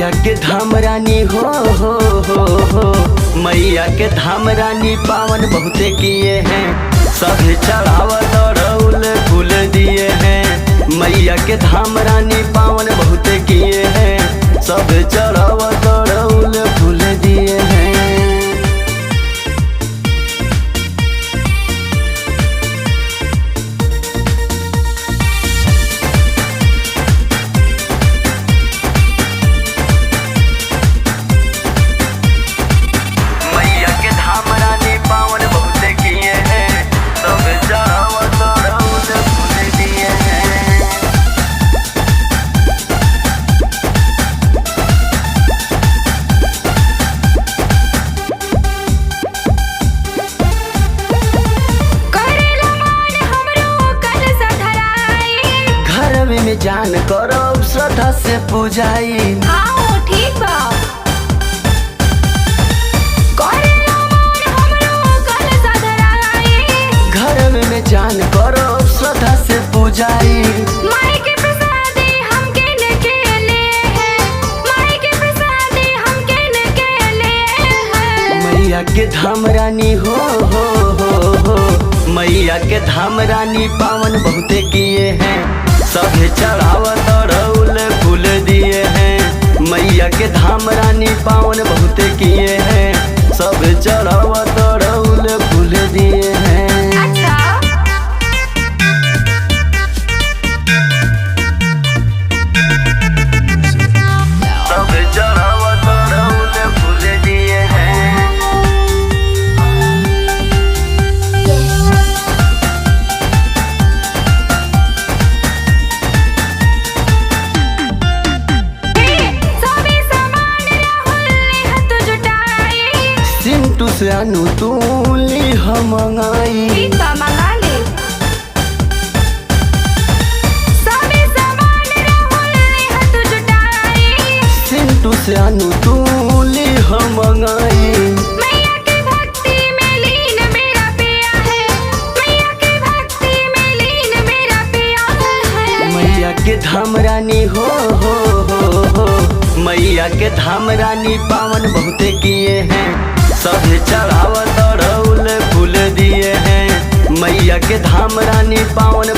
मैया के धाम रानी हो मैया के धाम रानी पावन बहुते किए हैं, सभी चढ़ावत और फूल दिए हैं। मैया के धाम रानी पावन बहुते किए हैं, सब चढ़ावत और फूल दिए हैं। में जान करो श्रद्धा से पूजाई, ठीक बा। घर में जान करो श्रद्धा से पूजाई। माई के प्रसादी हम केने केले है, माई के प्रसादी हम केने केले है। मैया के धाम रानी हो मैया के धाम रानी पावन बहुते किए हैं, सभी चढ़ावत और फूल दिए हैं। मैया के धाम रानी पावन बहुते किए हैं, सब चढ़ावत और फूल दिए हैं। सब चढ़ावत और फूल दिए हैं। सिंटू से अनु तूली हम मंगाई, मंगा ले। सभी सामान राहुल ने हाथ जुटाई, सिंटू से अनु तूली हम मंगाई। मैया की भक्ति में लीन मेरा पिया है, मैया की भक्ति में लीन मेरा पिया है। मैया के धाम रानी हो मैया के धाम रानी पावन बहुते किए हैं, सभी चढ़ावत और फूल दिए हैं। मैया के धाम रानी पावन